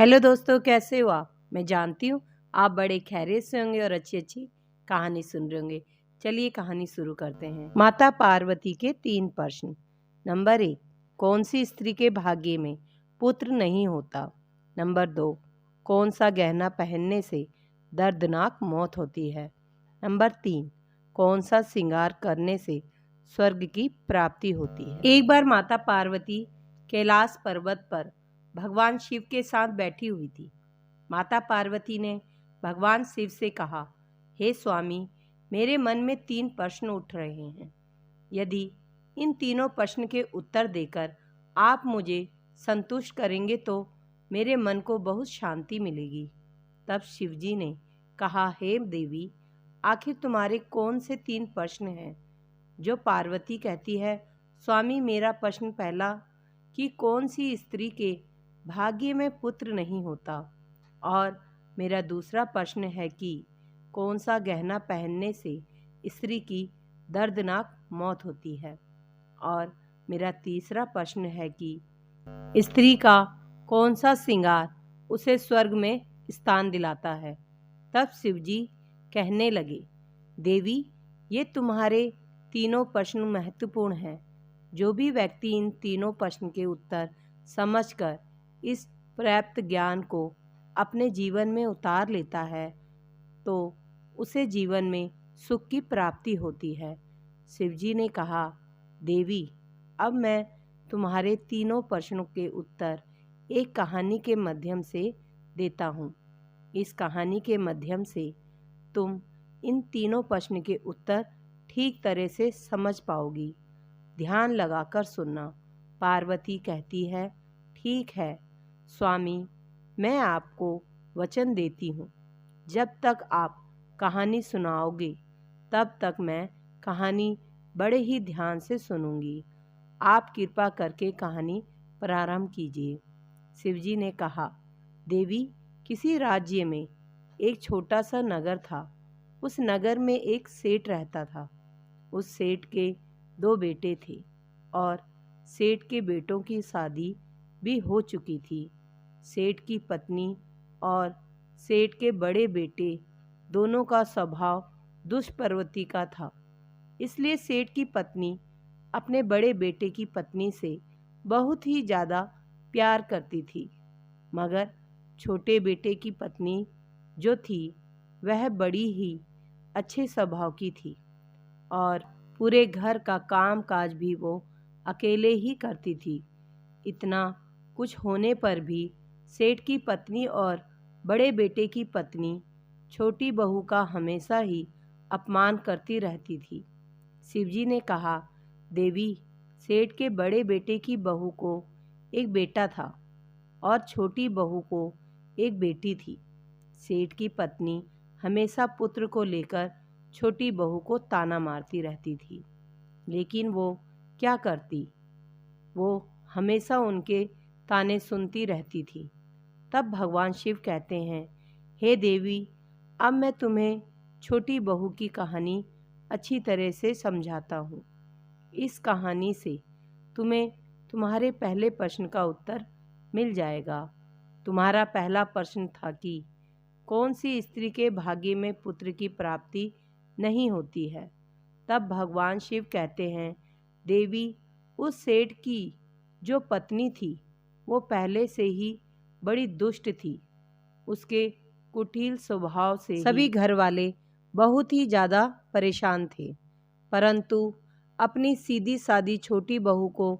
Hello दोस्तों, कैसे हो आप। मैं जानती हूँ आप बड़े खैरियत से होंगे और अच्छी अच्छी कहानी सुन रहे होंगे। चलिए कहानी शुरू करते हैं। माता पार्वती के 3 प्रश्न। नंबर 1, कौन सी स्त्री के भाग्य में पुत्र नहीं होता। नंबर 2, कौन सा गहना पहनने से दर्दनाक मौत होती है। नंबर 3, कौन सा श्रृंगार करने से स्वर्ग की प्राप्ति होती है। एक बार माता पार्वती कैलाश पर्वत पर भगवान शिव के साथ बैठी हुई थी। माता पार्वती ने भगवान शिव से कहा, हे स्वामी, मेरे मन में 3 प्रश्न उठ रहे हैं। यदि इन तीनों प्रश्न के उत्तर देकर आप मुझे संतुष्ट करेंगे तो मेरे मन को बहुत शांति मिलेगी। तब शिवजी ने कहा, हे देवी, आखिर तुम्हारे कौन से 3 प्रश्न हैं। जो पार्वती कहती है, स्वामी, मेरा प्रश्न पहला कि कौन सी स्त्री के भाग्य में पुत्र नहीं होता, और मेरा दूसरा प्रश्न है कि कौन सा गहना पहनने से स्त्री की दर्दनाक मौत होती है, और मेरा तीसरा प्रश्न है कि स्त्री का कौन सा श्रृंगार उसे स्वर्ग में स्थान दिलाता है। तब शिवजी कहने लगे, देवी, ये तुम्हारे तीनों प्रश्न महत्वपूर्ण हैं। जो भी व्यक्ति इन तीनों प्रश्न के उत्तर समझकर इस प्राप्त ज्ञान को अपने जीवन में उतार लेता है तो उसे जीवन में सुख की प्राप्ति होती है। शिवजी ने कहा, देवी, अब मैं तुम्हारे तीनों प्रश्नों के उत्तर एक कहानी के माध्यम से देता हूँ। इस कहानी के माध्यम से तुम इन तीनों प्रश्न के उत्तर ठीक तरह से समझ पाओगी। ध्यान लगाकर सुनना। पार्वती कहती है, ठीक है स्वामी, मैं आपको वचन देती हूँ, जब तक आप कहानी सुनाओगे तब तक मैं कहानी बड़े ही ध्यान से सुनूंगी। आप कृपा करके कहानी प्रारंभ कीजिए। शिवजी ने कहा, देवी, किसी राज्य में एक छोटा सा नगर था। उस नगर में एक सेठ रहता था। उस सेठ के 2 बेटे थे और सेठ के बेटों की शादी भी हो चुकी थी। सेठ की पत्नी और सेठ के बड़े बेटे दोनों का स्वभाव दुष्प्रवृत्ति का था। इसलिए सेठ की पत्नी अपने बड़े बेटे की पत्नी से बहुत ही ज़्यादा प्यार करती थी, मगर छोटे बेटे की पत्नी जो थी वह बड़ी ही अच्छे स्वभाव की थी और पूरे घर का काम काज भी वो अकेले ही करती थी। इतना कुछ होने पर भी सेठ की पत्नी और बड़े बेटे की पत्नी छोटी बहू का हमेशा ही अपमान करती रहती थी। शिवजी ने कहा, देवी, सेठ के बड़े बेटे की बहू को एक बेटा था और छोटी बहू को एक बेटी थी। सेठ की पत्नी हमेशा पुत्र को लेकर छोटी बहू को ताना मारती रहती थी, लेकिन वो क्या करती, वो हमेशा उनके ताने सुनती रहती थी। तब भगवान शिव कहते हैं, हे देवी, अब मैं तुम्हें छोटी बहू की कहानी अच्छी तरह से समझाता हूँ। इस कहानी से तुम्हें तुम्हारे पहले प्रश्न का उत्तर मिल जाएगा। तुम्हारा पहला प्रश्न था कि कौन सी स्त्री के भाग्य में पुत्र की प्राप्ति नहीं होती है। तब भगवान शिव कहते हैं, देवी, उस सेठ की जो पत्नी थी वो पहले से ही बड़ी दुष्ट थी। उसके कुटिल स्वभाव से सभी घर वाले बहुत ही ज़्यादा परेशान थे, परंतु अपनी सीधी सादी छोटी बहू को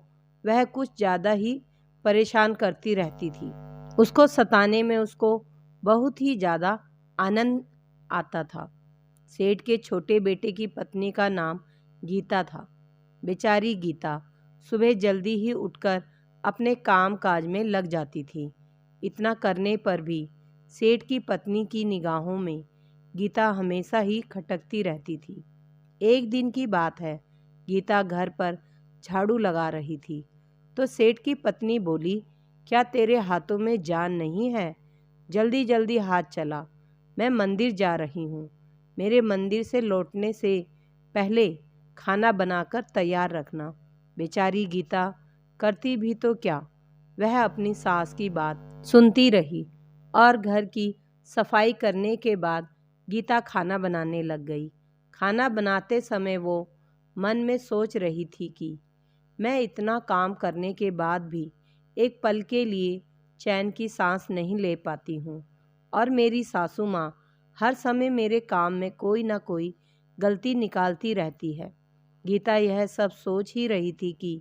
वह कुछ ज़्यादा ही परेशान करती रहती थी। उसको सताने में उसको बहुत ही ज़्यादा आनंद आता था। सेठ के छोटे बेटे की पत्नी का नाम गीता था। बेचारी गीता सुबह जल्दी ही उठकर अपने काम काज में लग जाती थी। इतना करने पर भी सेठ की पत्नी की निगाहों में गीता हमेशा ही खटकती रहती थी। एक दिन की बात है, गीता घर पर झाड़ू लगा रही थी तो सेठ की पत्नी बोली, क्या तेरे हाथों में जान नहीं है? जल्दी जल्दी हाथ चला, मैं मंदिर जा रही हूँ। मेरे मंदिर से लौटने से पहले खाना बनाकर तैयार रखना। बेचारी गीता करती भी तो क्या, वह अपनी सास की बात सुनती रही और घर की सफाई करने के बाद गीता खाना बनाने लग गई। खाना बनाते समय वो मन में सोच रही थी कि मैं इतना काम करने के बाद भी एक पल के लिए चैन की सांस नहीं ले पाती हूँ और मेरी सासू माँ हर समय मेरे काम में कोई ना कोई गलती निकालती रहती है। गीता यह सब सोच ही रही थी कि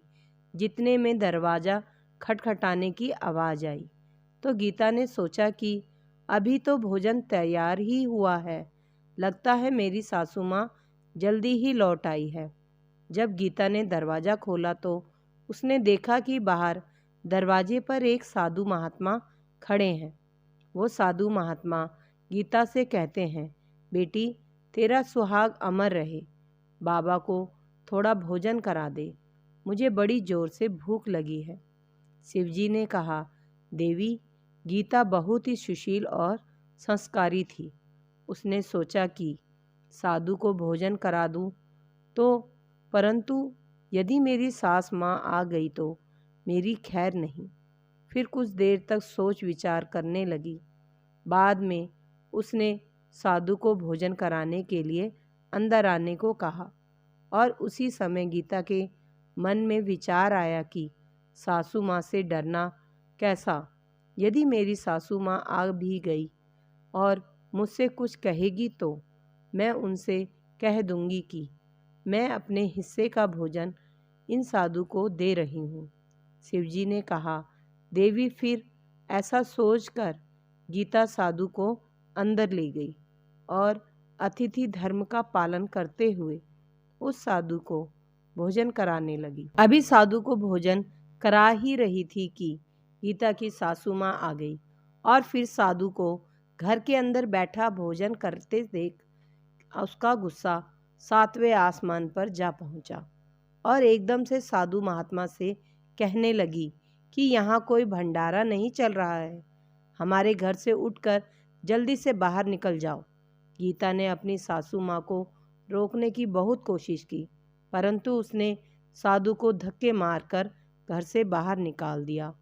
जितने में दरवाज़ा खटखटाने की आवाज़ आई। तो गीता ने सोचा कि अभी तो भोजन तैयार ही हुआ है, लगता है मेरी सासू माँ जल्दी ही लौट आई है। जब गीता ने दरवाज़ा खोला तो उसने देखा कि बाहर दरवाजे पर एक साधु महात्मा खड़े हैं। वो साधु महात्मा गीता से कहते हैं, बेटी तेरा सुहाग अमर रहे, बाबा को थोड़ा भोजन करा दे, मुझे बड़ी ज़ोर से भूख लगी है। शिवजी ने कहा, देवी गीता बहुत ही सुशील और संस्कारी थी। उसने सोचा कि साधु को भोजन करा दूं तो, परंतु यदि मेरी सास माँ आ गई तो मेरी खैर नहीं। फिर कुछ देर तक सोच विचार करने लगी। बाद में उसने साधु को भोजन कराने के लिए अंदर आने को कहा और उसी समय गीता के मन में विचार आया कि सासू माँ से डरना कैसा, यदि मेरी सासू माँ आ भी गई और मुझसे कुछ कहेगी तो मैं उनसे कह दूंगी कि मैं अपने हिस्से का भोजन इन साधु को दे रही हूँ। शिवजी ने कहा, देवी फिर ऐसा सोचकर गीता साधु को अंदर ले गई और अतिथि धर्म का पालन करते हुए उस साधु को भोजन कराने लगी। अभी साधु को भोजन करा ही रही थी कि गीता की सासू माँ आ गई और फिर साधु को घर के अंदर बैठा भोजन करते देख उसका गुस्सा 7वें आसमान पर जा पहुंचा और एकदम से साधु महात्मा से कहने लगी कि यहाँ कोई भंडारा नहीं चल रहा है, हमारे घर से उठकर जल्दी से बाहर निकल जाओ। गीता ने अपनी सासू माँ को रोकने की बहुत कोशिश की, परंतु उसने साधु को धक्के मारकर घर से बाहर निकाल दिया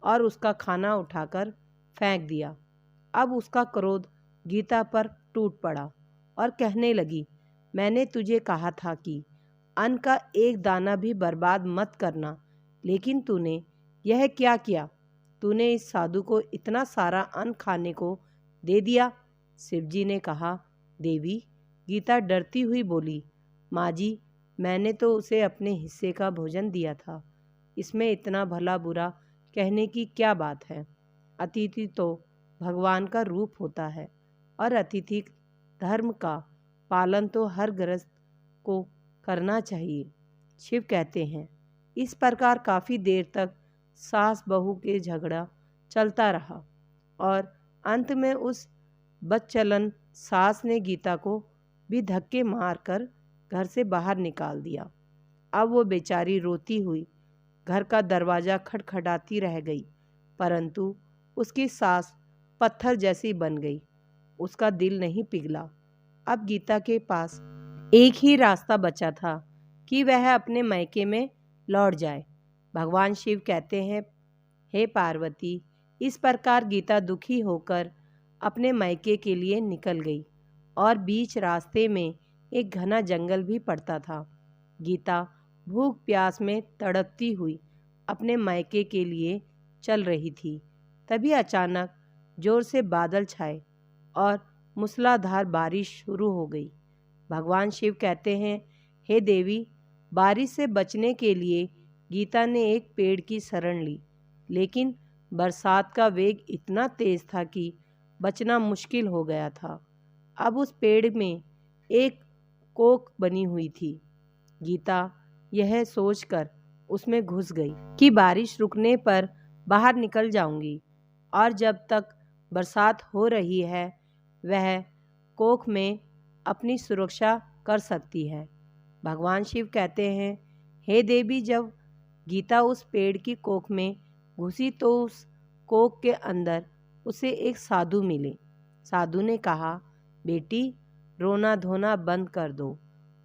और उसका खाना उठाकर फेंक दिया। अब उसका क्रोध गीता पर टूट पड़ा और कहने लगी, मैंने तुझे कहा था कि अन्न का एक दाना भी बर्बाद मत करना, लेकिन तूने यह क्या किया? तूने इस साधु को इतना सारा अन्न खाने को दे दिया। शिवजी ने कहा, देवी गीता डरती हुई बोली, माँ जी मैंने तो उसे अपने हिस्से का भोजन दिया था, इसमें इतना भला बुरा कहने की क्या बात है। अतिथि तो भगवान का रूप होता है और अतिथि धर्म का पालन तो हर गृहस्थ को करना चाहिए। शिव कहते हैं, इस प्रकार काफ़ी देर तक सास बहू के झगड़ा चलता रहा और अंत में उस बदचलन सास ने गीता को भी धक्के मारकर घर से बाहर निकाल दिया। अब वो बेचारी रोती हुई घर का दरवाज़ा खटखटाती रह गई, परंतु उसकी सास पत्थर जैसी बन गई। उसका दिल नहीं पिघला। अब गीता के पास एक ही रास्ता बचा था कि वह अपने मायके में लौट जाए। भगवान शिव कहते हैं, हे पार्वती, इस प्रकार गीता दुखी होकर अपने मायके के लिए निकल गई और बीच रास्ते में एक घना जंगल भी पड़ता था। गीता भूख प्यास में तड़पती हुई अपने मायके के लिए चल रही थी। तभी अचानक जोर से बादल छाए और मूसलाधार बारिश शुरू हो गई। भगवान शिव कहते हैं, हे देवी, बारिश से बचने के लिए गीता ने एक पेड़ की शरण ली, लेकिन बरसात का वेग इतना तेज था कि बचना मुश्किल हो गया था। अब उस पेड़ में एक कोक बनी हुई थी। गीता यह सोचकर उसमें घुस गई कि बारिश रुकने पर बाहर निकल जाऊंगी और जब तक बरसात हो रही है वह कोख में अपनी सुरक्षा कर सकती है। भगवान शिव कहते हैं, हे देवी, जब गीता उस पेड़ की कोख में घुसी तो उस कोख के अंदर उसे एक साधु मिले। साधु ने कहा, बेटी रोना धोना बंद कर दो।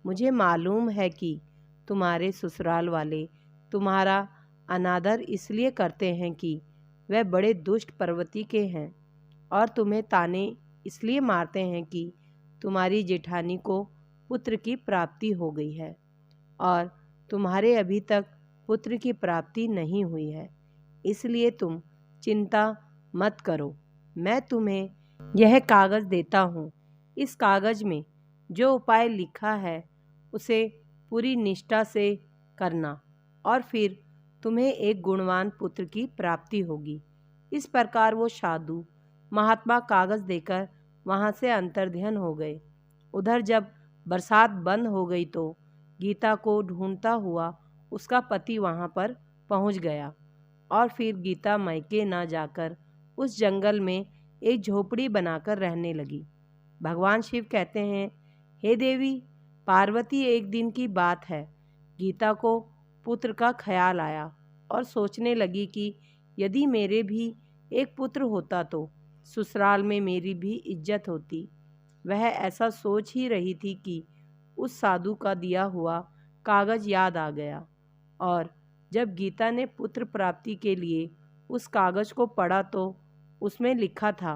मुझे मालूम है कि तुम्हारे ससुराल वाले तुम्हारा अनादर इसलिए करते हैं कि वह बड़े दुष्ट पर्वती के हैं, और तुम्हें ताने इसलिए मारते हैं कि तुम्हारी जेठानी को पुत्र की प्राप्ति हो गई है और तुम्हारे अभी तक पुत्र की प्राप्ति नहीं हुई है। इसलिए तुम चिंता मत करो। मैं तुम्हें यह कागज़ देता हूँ। इस कागज़ में जो उपाय लिखा है उसे पूरी निष्ठा से करना, और फिर तुम्हें एक गुणवान पुत्र की प्राप्ति होगी। इस प्रकार वो साधु महात्मा कागज़ देकर वहाँ से अंतर्ध्यान हो गए। उधर जब बरसात बंद हो गई तो गीता को ढूंढता हुआ उसका पति वहाँ पर पहुँच गया, और फिर गीता मायके न जाकर उस जंगल में एक झोपड़ी बनाकर रहने लगी। भगवान शिव कहते हैं, हे देवी पार्वती, एक दिन की बात है, गीता को पुत्र का ख्याल आया और सोचने लगी कि यदि मेरे भी एक पुत्र होता तो ससुराल में मेरी भी इज्जत होती। वह ऐसा सोच ही रही थी कि उस साधु का दिया हुआ कागज़ याद आ गया, और जब गीता ने पुत्र प्राप्ति के लिए उस कागज़ को पढ़ा तो उसमें लिखा था,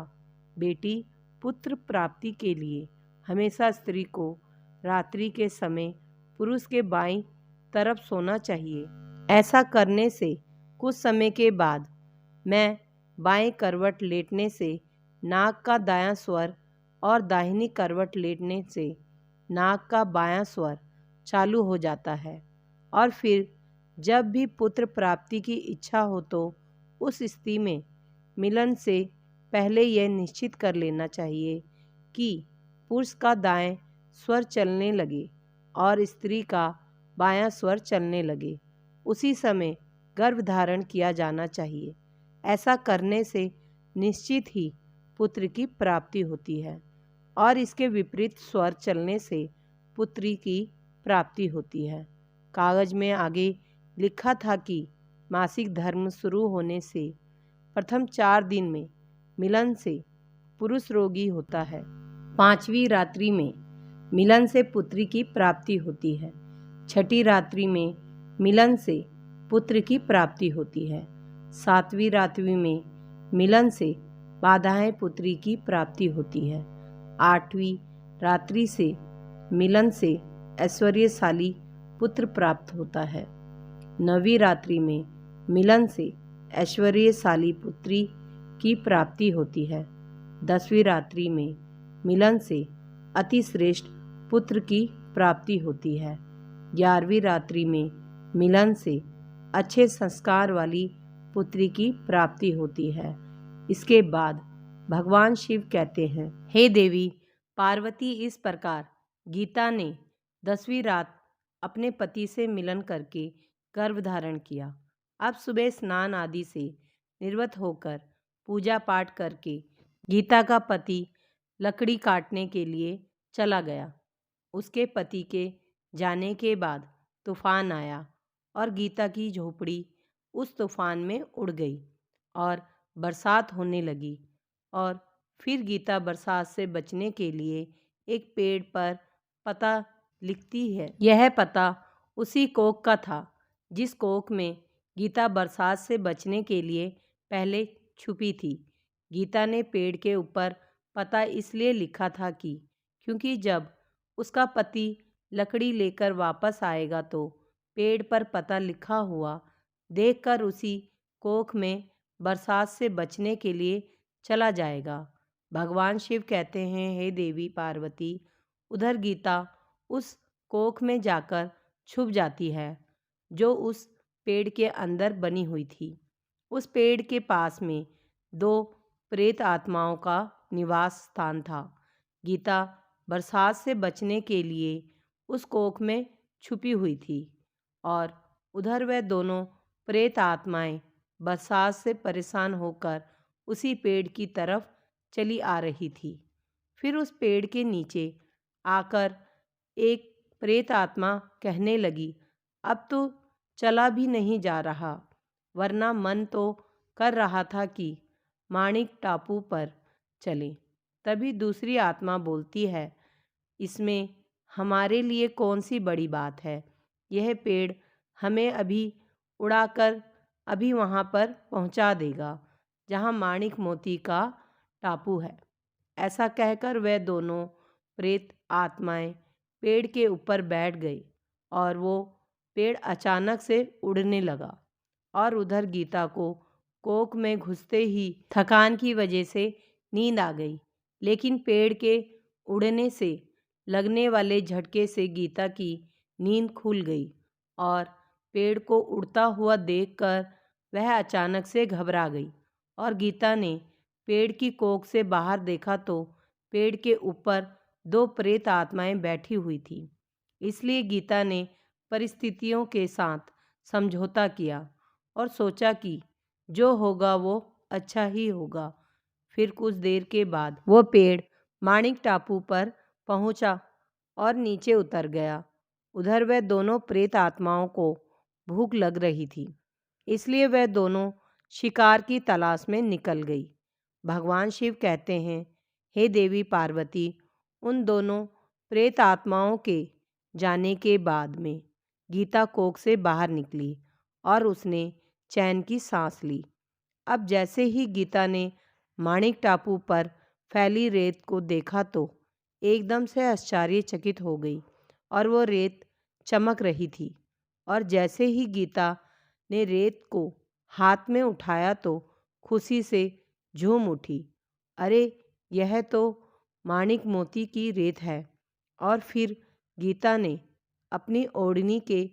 बेटी, पुत्र प्राप्ति के लिए हमेशा स्त्री को रात्रि के समय पुरुष के बाईं तरफ सोना चाहिए। ऐसा करने से कुछ समय के बाद मैं बाएं करवट लेटने से नाक का दायां स्वर और दाहिनी करवट लेटने से नाक का बायां स्वर चालू हो जाता है, और फिर जब भी पुत्र प्राप्ति की इच्छा हो तो उस स्थिति में मिलन से पहले यह निश्चित कर लेना चाहिए कि पुरुष का दाएं स्वर चलने लगे और स्त्री का बायां स्वर चलने लगे। उसी समय गर्भ धारण किया जाना चाहिए। ऐसा करने से निश्चित ही पुत्र की प्राप्ति होती है, और इसके विपरीत स्वर चलने से पुत्री की प्राप्ति होती है। कागज में आगे लिखा था कि मासिक धर्म शुरू होने से प्रथम 4 दिन में मिलन से पुरुष रोगी होता है। 5वीं रात्रि में मिलन से पुत्री की प्राप्ति होती है। 6ठी रात्रि में मिलन से पुत्र की प्राप्ति होती है। 7वीं रात्रि में मिलन से बाधाएं पुत्री की प्राप्ति होती है। 8वीं रात्रि से मिलन से ऐश्वर्यशाली पुत्र प्राप्त होता है। 9वीं रात्रि में मिलन से ऐश्वर्यशाली पुत्री की प्राप्ति होती है। 10वीं रात्रि में मिलन से अति श्रेष्ठ पुत्र की प्राप्ति होती है। 11वीं रात्रि में मिलन से अच्छे संस्कार वाली पुत्री की प्राप्ति होती है। इसके बाद भगवान शिव कहते हैं, हे देवी पार्वती, इस प्रकार गीता ने 10वीं रात अपने पति से मिलन करके गर्भ धारण किया। अब सुबह स्नान आदि से निर्वत होकर पूजा पाठ करके गीता का पति लकड़ी काटने के लिए चला गया। उसके पति के जाने के बाद तूफान आया और गीता की झोपड़ी उस तूफान में उड़ गई और बरसात होने लगी, और फिर गीता बरसात से बचने के लिए एक पेड़ पर पता लिखती है। यह पता उसी कोक का था जिस कोक में गीता बरसात से बचने के लिए पहले छुपी थी। गीता ने पेड़ के ऊपर पता इसलिए लिखा था कि क्योंकि जब उसका पति लकड़ी लेकर वापस आएगा तो पेड़ पर पता लिखा हुआ देखकर उसी कोख में बरसात से बचने के लिए चला जाएगा। भगवान शिव कहते हैं, हे देवी पार्वती, उधर गीता उस कोख में जाकर छुप जाती है जो उस पेड़ के अंदर बनी हुई थी। उस पेड़ के पास में 2 प्रेत आत्माओं का निवास स्थान था। गीता बरसात से बचने के लिए उस कोख में छुपी हुई थी, और उधर वह दोनों प्रेत आत्माएं बरसात से परेशान होकर उसी पेड़ की तरफ चली आ रही थी। फिर उस पेड़ के नीचे आकर एक प्रेत आत्मा कहने लगी, अब तो चला भी नहीं जा रहा, वरना मन तो कर रहा था कि माणिक टापू पर चलें। तभी दूसरी आत्मा बोलती है, इसमें हमारे लिए कौन सी बड़ी बात है, यह पेड़ हमें अभी उड़ाकर अभी वहाँ पर पहुँचा देगा जहाँ माणिक मोती का टापू है। ऐसा कहकर वह दोनों प्रेत आत्माएं पेड़ के ऊपर बैठ गई और वो पेड़ अचानक से उड़ने लगा और उधर गीता को कोक में घुसते ही थकान की वजह से नींद आ गई। लेकिन पेड़ के उड़ने से लगने वाले झटके से गीता की नींद खुल गई और पेड़ को उड़ता हुआ देखकर वह अचानक से घबरा गई और गीता ने पेड़ की कोख से बाहर देखा तो पेड़ के ऊपर दो प्रेत आत्माएं बैठी हुई थी। इसलिए गीता ने परिस्थितियों के साथ समझौता किया और सोचा कि जो होगा वो अच्छा ही होगा। फिर कुछ देर के बाद वो पेड़ माणिक टापू पर पहुंचा और नीचे उतर गया। उधर वह दोनों प्रेत आत्माओं को भूख लग रही थी, इसलिए वह दोनों शिकार की तलाश में निकल गई। भगवान शिव कहते हैं, हे देवी पार्वती, उन दोनों प्रेत आत्माओं के जाने के बाद में गीता कोख से बाहर निकली और उसने चैन की सांस ली। अब जैसे ही गीता ने माणिक टापू पर फैली रेत को देखा तो एकदम से आश्चर्यचकित हो गई और वो रेत चमक रही थी। और जैसे ही गीता ने रेत को हाथ में उठाया तो खुशी से झूम उठी। अरे, यह तो माणिक मोती की रेत है। और फिर गीता ने अपनी ओढ़नी के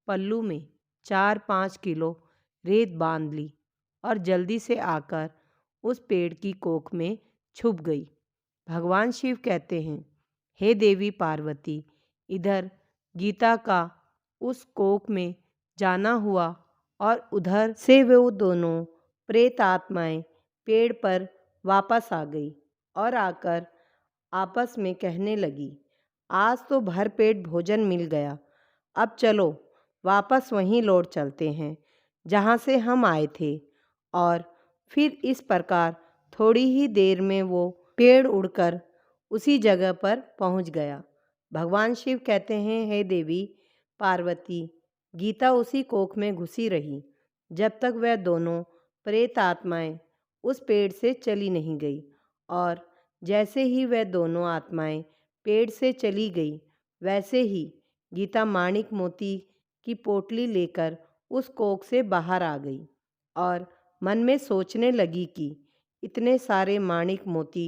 पल्लू में 4-5 किलो रेत बांध ली और जल्दी से आकर उस पेड़ की कोख में छुप गई। भगवान शिव कहते हैं, हे देवी पार्वती, इधर गीता का उस कोख में जाना हुआ और उधर से वो दोनों प्रेत आत्माएं पेड़ पर वापस आ गई और आकर आपस में कहने लगी, आज तो भरपेट भोजन मिल गया। अब चलो वापस वहीं लौट चलते हैं जहाँ से हम आए थे। और फिर इस प्रकार थोड़ी ही देर में वो पेड़ उड़कर उसी जगह पर पहुँच गया। भगवान शिव कहते हैं, हे देवी पार्वती, गीता उसी कोख में घुसी रही जब तक वह दोनों प्रेत आत्माएं उस पेड़ से चली नहीं गई। और जैसे ही वह दोनों आत्माएं पेड़ से चली गई, वैसे ही गीता माणिक मोती की पोटली लेकर उस कोख से बाहर आ गई और मन में सोचने लगी कि इतने सारे माणिक मोती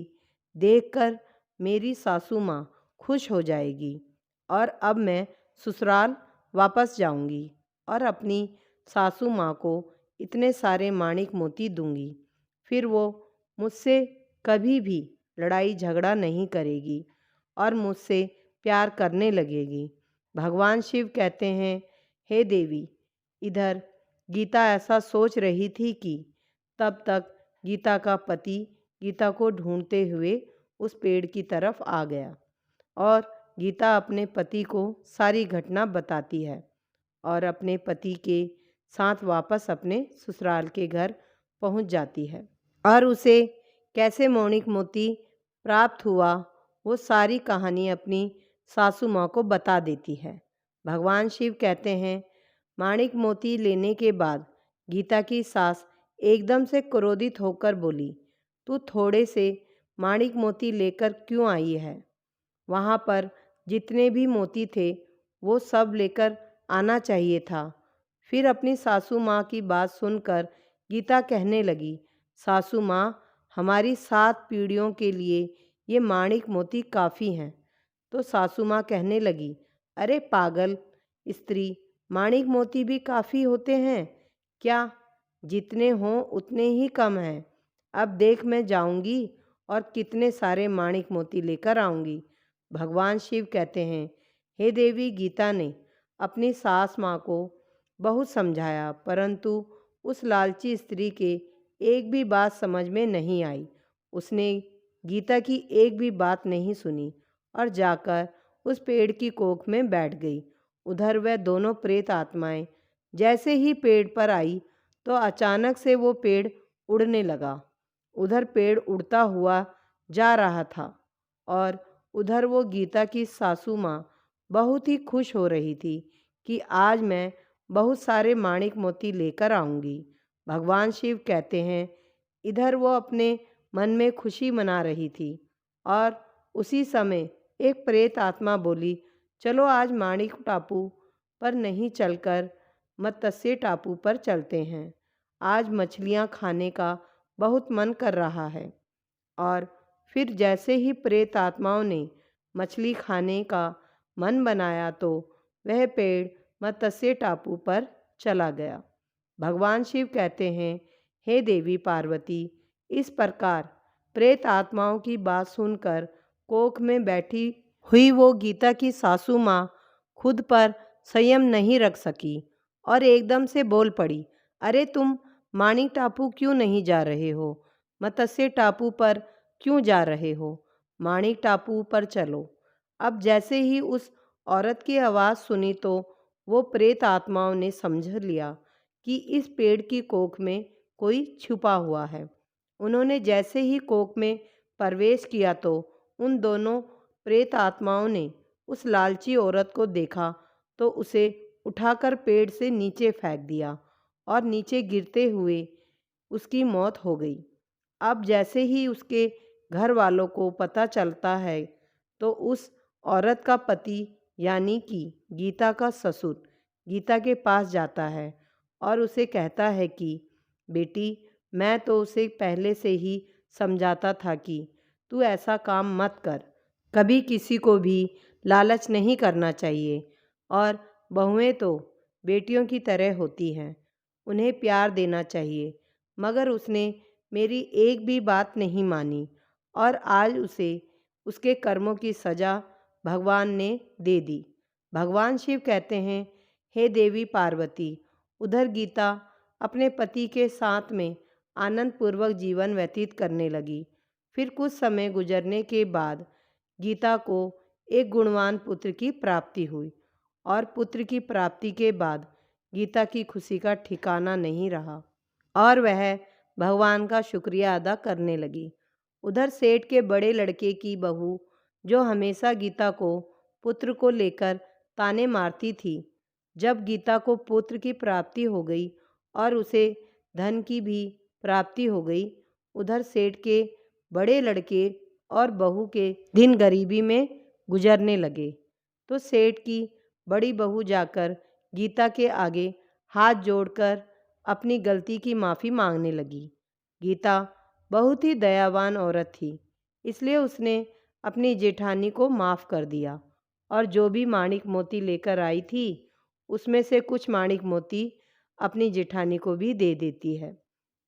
देखकर मेरी सासू माँ खुश हो जाएगी और अब मैं ससुराल वापस जाऊंगी और अपनी सासू माँ को इतने सारे माणिक मोती दूंगी। फिर वो मुझसे कभी भी लड़ाई झगड़ा नहीं करेगी और मुझसे प्यार करने लगेगी। भगवान शिव कहते हैं, हे देवी, इधर गीता ऐसा सोच रही थी कि तब तक गीता का पति गीता को ढूंढते हुए उस पेड़ की तरफ आ गया और गीता अपने पति को सारी घटना बताती है और अपने पति के साथ वापस अपने ससुराल के घर पहुंच जाती है और उसे कैसे माणिक मोती प्राप्त हुआ वो सारी कहानी अपनी सासू माँ को बता देती है। भगवान शिव कहते हैं, माणिक मोती लेने के बाद गीता की सास एकदम से क्रोधित होकर बोली, तू थोड़े से माणिक मोती लेकर क्यों आई है? वहाँ पर जितने भी मोती थे वो सब लेकर आना चाहिए था। फिर अपनी सासू माँ की बात सुनकर गीता कहने लगी, सासू माँ, हमारी 7 पीढ़ियों के लिए ये माणिक मोती काफ़ी हैं। तो सासू माँ कहने लगी, अरे पागल स्त्री, माणिक मोती भी काफ़ी होते हैं क्या? जितने हों उतने ही कम हैं। अब देख, मैं जाऊंगी और कितने सारे माणिक मोती लेकर आऊंगी। भगवान शिव कहते हैं, हे देवी, गीता ने अपनी सास माँ को बहुत समझाया, परंतु उस लालची स्त्री के एक भी बात समझ में नहीं आई। उसने गीता की एक भी बात नहीं सुनी और जाकर उस पेड़ की कोख में बैठ गई। उधर वह दोनों प्रेत आत्माएं जैसे ही पेड़ पर आई तो अचानक से वो पेड़ उड़ने लगा। उधर पेड़ उड़ता हुआ जा रहा था और उधर वो गीता की सासू माँ बहुत ही खुश हो रही थी कि आज मैं बहुत सारे माणिक मोती लेकर आऊँगी। भगवान शिव कहते हैं, इधर वो अपने मन में खुशी मना रही थी और उसी समय एक प्रेत आत्मा बोली, चलो आज माणिक टापू पर नहीं चलकर मत्स्य टापू पर चलते हैं। आज मछलियाँ खाने का बहुत मन कर रहा है। और फिर जैसे ही प्रेत आत्माओं ने मछली खाने का मन बनाया तो वह पेड़ मत्स्य टापू पर चला गया। भगवान शिव कहते हैं, हे देवी पार्वती, इस प्रकार प्रेत आत्माओं की बात सुनकर कोख में बैठी हुई वो गीता की सासू माँ खुद पर संयम नहीं रख सकी और एकदम से बोल पड़ी, अरे तुम माणिक टापू क्यों नहीं जा रहे हो? मत्स्य टापू पर क्यों जा रहे हो? माणिक टापू पर चलो। अब जैसे ही उस औरत की आवाज़ सुनी तो वो प्रेत आत्माओं ने समझ लिया कि इस पेड़ की कोख में कोई छुपा हुआ है। उन्होंने जैसे ही कोख में प्रवेश किया तो उन दोनों प्रेत आत्माओं ने उस लालची औरत को देखा तो उसे उठाकर पेड़ से नीचे फेंक दिया और नीचे गिरते हुए उसकी मौत हो गई। अब जैसे ही उसके घर वालों को पता चलता है तो उस औरत का पति यानी कि गीता का ससुर गीता के पास जाता है और उसे कहता है कि बेटी, मैं तो उसे पहले से ही समझाता था कि तू ऐसा काम मत कर। कभी किसी को भी लालच नहीं करना चाहिए और बहुएं तो बेटियों की तरह होती हैं, उन्हें प्यार देना चाहिए। मगर उसने मेरी एक भी बात नहीं मानी और आज उसे उसके कर्मों की सज़ा भगवान ने दे दी। भगवान शिव कहते हैं, हे देवी पार्वती, उधर गीता अपने पति के साथ में आनंदपूर्वक जीवन व्यतीत करने लगी। फिर कुछ समय गुजरने के बाद गीता को एक गुणवान पुत्र की प्राप्ति हुई और पुत्र की प्राप्ति के बाद गीता की खुशी का ठिकाना नहीं रहा और वह भगवान का शुक्रिया अदा करने लगी। उधर सेठ के बड़े लड़के की बहू, जो हमेशा गीता को पुत्र को लेकर ताने मारती थी, जब गीता को पुत्र की प्राप्ति हो गई और उसे धन की भी प्राप्ति हो गई, उधर सेठ के बड़े लड़के और बहू के दिन गरीबी में गुजरने लगे। तो सेठ की बड़ी बहू जाकर गीता के आगे हाथ जोड़कर अपनी गलती की माफ़ी मांगने लगी। गीता बहुत ही दयावान औरत थी, इसलिए उसने अपनी जेठानी को माफ़ कर दिया और जो भी माणिक मोती लेकर आई थी उसमें से कुछ माणिक मोती अपनी जेठानी को भी दे देती है।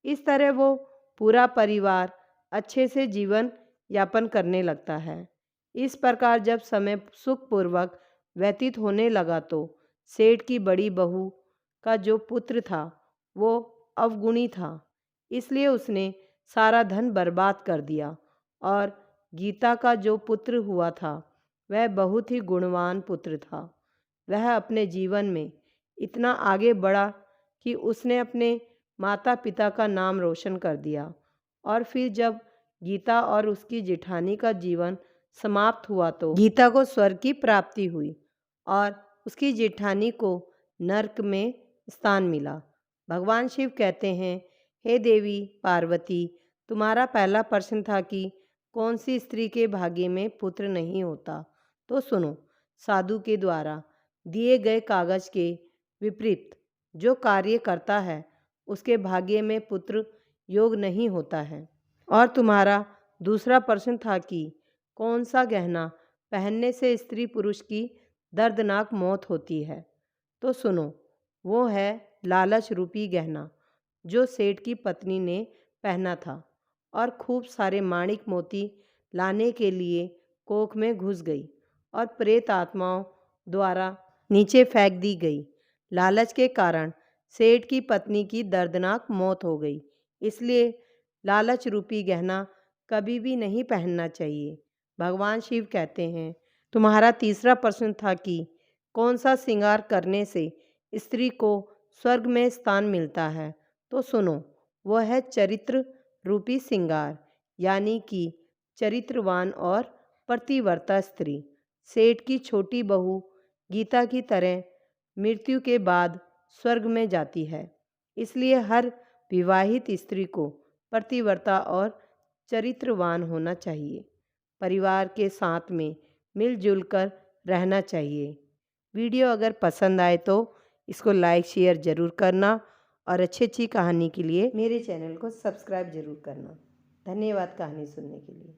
इस तरह वो पूरा परिवार अच्छे से जीवन यापन करने लगता है। इस प्रकार जब समय सुखपूर्वक व्यतीत होने लगा तो सेठ की बड़ी बहू का जो पुत्र था वो अवगुणी था, इसलिए उसने सारा धन बर्बाद कर दिया और गीता का जो पुत्र हुआ था वह बहुत ही गुणवान पुत्र था। वह अपने जीवन में इतना आगे बढ़ा कि उसने अपने माता पिता का नाम रोशन कर दिया और फिर जब गीता और उसकी जेठानी का जीवन समाप्त हुआ तो गीता को स्वर्ग की प्राप्ति हुई और उसकी जेठानी को नरक में स्थान मिला। भगवान शिव कहते हैं, हे देवी पार्वती, तुम्हारा पहला प्रश्न था कि कौन सी स्त्री के भाग्य में पुत्र नहीं होता। तो सुनो, साधु के द्वारा दिए गए कागज के विपरीत जो कार्य करता है उसके भाग्य में पुत्र योग नहीं होता है। और तुम्हारा दूसरा प्रश्न था कि कौन सा गहना पहनने से स्त्री पुरुष की दर्दनाक मौत होती है। तो सुनो, वो है लालच रूपी गहना जो सेठ की पत्नी ने पहना था और खूब सारे माणिक मोती लाने के लिए कोख में घुस गई और प्रेत आत्माओं द्वारा नीचे फेंक दी गई। लालच के कारण सेठ की पत्नी की दर्दनाक मौत हो गई, इसलिए लालच रूपी गहना कभी भी नहीं पहनना चाहिए। भगवान शिव कहते हैं, तुम्हारा तीसरा प्रश्न था कि कौन सा श्रृंगार करने से स्त्री को स्वर्ग में स्थान मिलता है। तो सुनो, वो है चरित्र रूपी श्रृंगार, यानी कि चरित्रवान और प्रतिवर्ता स्त्री। सेठ की छोटी बहू गीता की तरह मृत्यु के बाद स्वर्ग में जाती है, इसलिए हर विवाहित स्त्री को पतिव्रता और चरित्रवान होना चाहिए। परिवार के साथ में मिलजुल कर रहना चाहिए। वीडियो अगर पसंद आए तो इसको लाइक शेयर ज़रूर करना और अच्छी अच्छी कहानी के लिए मेरे चैनल को सब्सक्राइब ज़रूर करना। धन्यवाद कहानी सुनने के लिए।